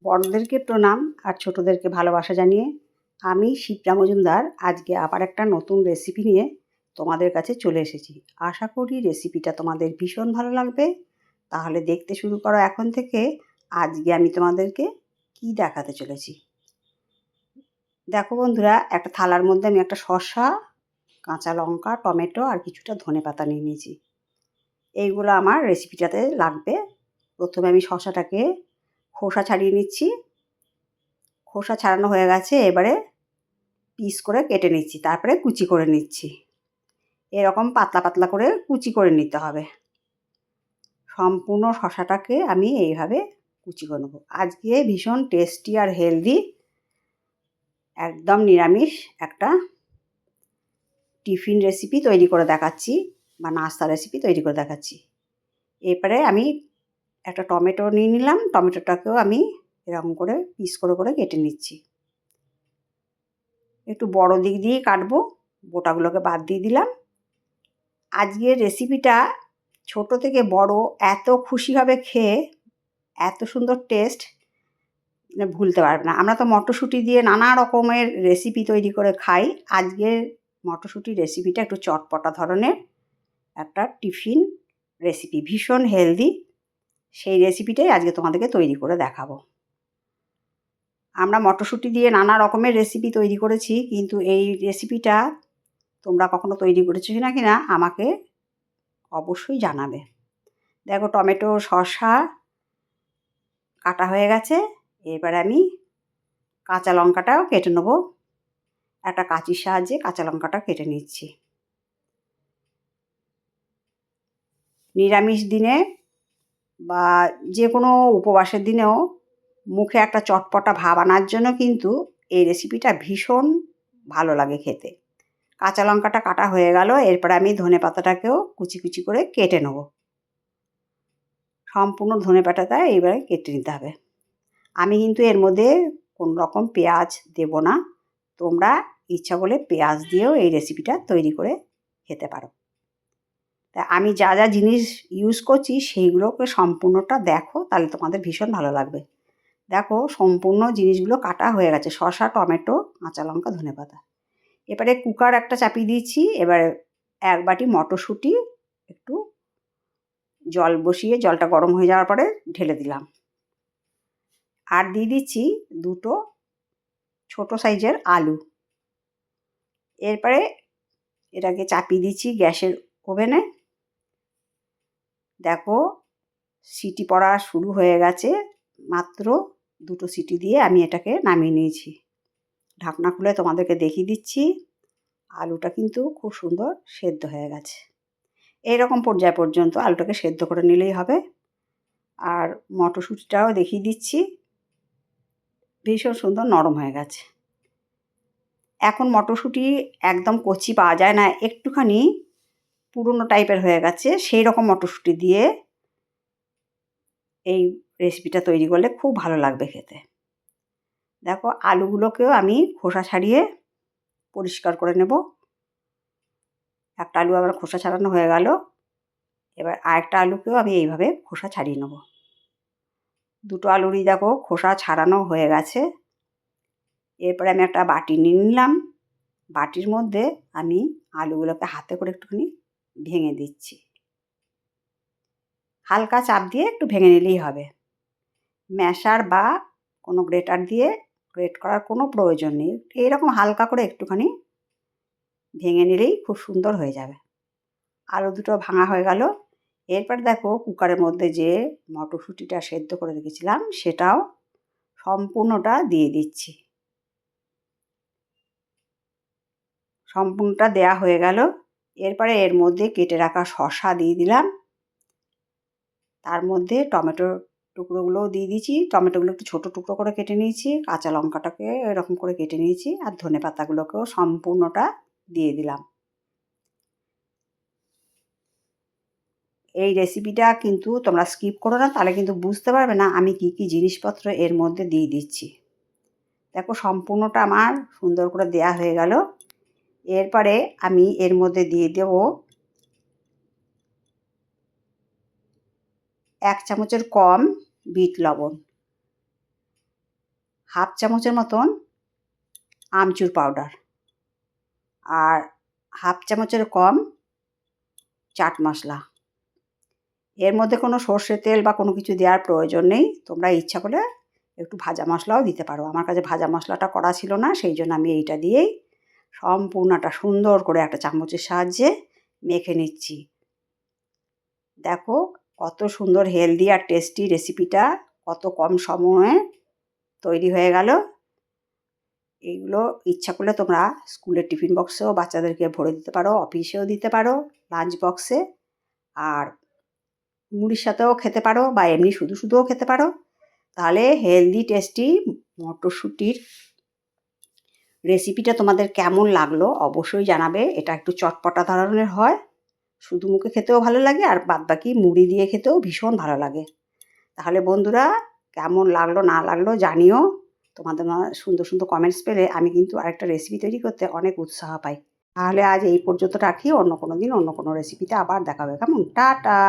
বড়দেরকে প্রণাম আর ছোটদেরকে ভালোবাসা জানিয়ে আমি শিপ্রা মজুমদার আজকে আবার একটা নতুন রেসিপি নিয়ে তোমাদের কাছে চলে এসেছি। আশা করি রেসিপিটা তোমাদের ভীষণ ভালো লাগবে। তাহলে দেখতে শুরু করো এখন থেকে। আজকে আমি তোমাদেরকে কি দেখাতে চলেছি। দেখো বন্ধুরা, একটা থালার মধ্যে আমি একটা শসা, কাঁচা লঙ্কা, টমেটো আর কিছুটা ধনেপাতা নিয়ে নিয়েছি। এইগুলো আমার রেসিপিটাতে লাগবে। প্রথমে আমি শসাটাকে খোসা ছাড়িয়ে নিচ্ছি। খোসা ছাড়ানো হয়ে গেছে, এবারে পিস করে কেটে নিচ্ছি, তারপরে কুচি করে নিচ্ছি। এরকম পাতলা পাতলা করে কুচি করে নিতে হবে। সম্পূর্ণ শসাটাকে আমি এইভাবে কুচি করে নেব। আজকে ভীষণ টেস্টি আর হেলদি, একদম নিরামিষ একটা টিফিন রেসিপি তৈরি করে দেখাচ্ছি বা নাস্তা রেসিপি তৈরি করে দেখাচ্ছি। এরপরে আমি একটা টমেটো নিয়ে নিলাম। টমেটোটাকেও আমি এরকম করে পিস করে করে কেটে নিচ্ছি। একটু বড় দিক দিয়েই কাটবো, বোটাগুলোকে বাদ দিয়ে দিলাম। আজকের রেসিপিটা ছোট থেকে বড় এত খুশি হবে খেয়ে, এত সুন্দর টেস্ট, ভুলতে পারবে না। আমরা তো মটরশুঁটি দিয়ে নানা রকমের রেসিপি তৈরি করে খাই। আজকের মটরশুঁটির রেসিপিটা একটু চটপটা ধরনের একটা টিফিন রেসিপি, ভীষণ হেলদি। সেই রেসিপিটাই আজকে তোমাদেরকে তৈরি করে দেখাবো। আমরা মটরশুঁটি দিয়ে নানা রকমের রেসিপি তৈরি করেছি, কিন্তু এই রেসিপিটা তোমরা কখনো তৈরি করেছো কি না আমাকে অবশ্যই জানাবে। দেখো, টমেটো, শসা কাটা হয়ে গেছে। এবারে আমি কাঁচা লঙ্কাটাও কেটে নেবো। একটা কাঁচির সাহায্যে কাঁচা লঙ্কাটা কেটে নিচ্ছি। নিরামিষ দিনে বা যে কোনো উপবাসের দিনেও মুখে একটা চটপটা ভাব আনার জন্য কিন্তু এই রেসিপিটা ভীষণ ভালো লাগে খেতে। কাঁচা লঙ্কাটা কাটা হয়ে গেল। এরপরে আমি ধনেপাতাটাকেও কুচি কুচি করে কেটে নেব। সম্পূর্ণ ধনেপাতাটা এইবারে কেটে নিতে হবে। আমি কিন্তু এর মধ্যে কোনো রকম পেঁয়াজ দেব না। তোমরা ইচ্ছা করলে পেঁয়াজ দিয়েও এই রেসিপিটা তৈরি করে খেতে পারো। তা আমি যা যা জিনিস ইউজ করছি সেইগুলোকে সম্পূর্ণটা দেখো, তাহলে তোমাদের ভীষণ ভালো লাগবে। দেখো, সম্পূর্ণ জিনিসগুলো কাটা হয়ে গেছে: শসা, টমেটো, কাঁচা লঙ্কা, ধনেপাতা। এবারে কুকার একটা চাপিয়ে দিয়েছি। এবার এক বাটি মটরশুঁটি একটু জল বসিয়ে জলটা গরম হয়ে যাওয়ার পরে ঢেলে দিলাম। আর দিয়ে দিচ্ছি দুটো ছোট সাইজের আলু। এরপরে এটাকে চাপিয়ে দিচ্ছি গ্যাসের ওভেনে। দেখো, সিটি পড়া শুরু হয়ে গেছে। মাত্র দুটো সিটি দিয়ে আমি এটাকে নামিয়ে নিয়েছি। ঢাকনা খুলে তোমাদেরকে দেখিয়ে দিচ্ছি। আলুটা কিন্তু খুব সুন্দর সেদ্ধ হয়ে গেছে। এইরকম পর্যায় পর্যন্ত আলুটাকে সেদ্ধ করে নিলেই হবে। আর মটরশুঁটিটাও দেখিয়ে দিচ্ছি, ভীষণ সুন্দর নরম হয়ে গেছে। এখন মটরশুঁটি একদম কচি পাওয়া যায় না, একটুখানি পুরনো টাইপের হয়ে গেছে। সেই রকম মটরশুঁটি দিয়ে এই রেসিপিটা তৈরি করলে খুব ভালো লাগবে খেতে। দেখো, আলুগুলোকেও আমি খোসা ছাড়িয়ে পরিষ্কার করে নেব। একটা আলু আমার খোসা ছাড়ানো হয়ে গেল। এবার আরেকটা আলুকেও আমি এইভাবে খোসা ছাড়িয়ে নেব। দুটো আলুরই দেখো খোসা ছাড়ানো হয়ে গেছে। এরপরে আমি একটা বাটি নিয়ে নিলাম। বাটির মধ্যে আমি আলুগুলোকে হাতে করে একটুখানি ভেঙে দিচ্ছি। হালকা চাপ দিয়ে একটু ভেঙে নিলেই হবে। ম্যাশার বা কোনো গ্রেটার দিয়ে গ্রেট করার কোনো প্রয়োজন নেই। এইরকম হালকা করে একটুখানি ভেঙে নিলেই খুব সুন্দর হয়ে যাবে। আলু দুটো ভাঙা হয়ে গেল। এরপর দেখো, কুকারের মধ্যে যে মটরশুঁটিটা সেদ্ধ করে রেখেছিলাম সেটাও সম্পূর্ণটা দিয়ে দিচ্ছি। সম্পূর্ণটা দেয়া হয়ে গেল। এরপরে এর মধ্যে কেটে রাখা শসা দিয়ে দিলাম। তার মধ্যে টমেটোর টুকরোগুলোও দিয়ে দিয়েছি। টমেটোগুলো একটু ছোটো টুকরো করে কেটে নিয়েছি। কাঁচা লঙ্কাটাকে এরকম করে কেটে নিয়েছি। আর ধনেপাতাগুলোকেও সম্পূর্ণটা দিয়ে দিলাম। এই রেসিপিটা কিন্তু তোমরা স্কিপ করো না, তাহলে কিন্তু বুঝতে পারবে না আমি কী কী জিনিসপত্র এর মধ্যে দিয়ে দিচ্ছি। দেখো, সম্পূর্ণটা আমার সুন্দর করে দেয়া হয়ে গেল। এরপরে আমি এর মধ্যে দিয়ে দেব 1 চামচের কম বিট লবণ। হাফ চামচের মতন আমচুর পাউডার আর হাফ চামচের কম চাট মশলা। এর মধ্যে কোনো সর্ষের তেল বা কোনো কিছু দেওয়ার প্রয়োজন নেই। তোমরা ইচ্ছা করলে একটু ভাজা মশলাও দিতে পারো। আমার কাছে ভাজা মশলাটা করা ছিল না, সেই জন্য আমি এইটা দিয়েই সম্পূর্ণটা সুন্দর করে একটা চামচের সাহায্যে মেখে নিচ্ছি। দেখো কত সুন্দর হেলদি আর টেস্টি রেসিপিটা কত কম সময়ে তৈরি হয়ে গেল। এইগুলো ইচ্ছা করলে তোমরা স্কুলের টিফিন বক্সেও বাচ্চাদেরকে ভরে দিতে পারো, অফিসেও দিতে পারো, লাঞ্চ বক্সে, আর মুড়ির সাথেও খেতে পারো বা এমনি শুধু শুধুও খেতে পারো। তাহলে হেলদি টেস্টি মটরশুঁটির রেসিপিটা তোমাদের কেমন লাগলো অবশ্যই জানাবে। এটা একটু চটপটা ধরনের হয়, শুধু মুখে খেতেও ভালো লাগে আর বাদবাকি মুড়ি দিয়ে খেতেও ভীষণ ভালো লাগে। তাহলে বন্ধুরা কেমন লাগলো না লাগলো জানিও। তোমাদের সুন্দর সুন্দর কমেন্টস পেলে আমি কিন্তু আরেকটা রেসিপি তৈরি করতে অনেক উৎসাহ পাই। তাহলে আজ এই পর্যন্ত রাখি, অন্য কোনো দিন অন্য কোনো রেসিপিতে আবার দেখা হবে। কেমন? টাটা।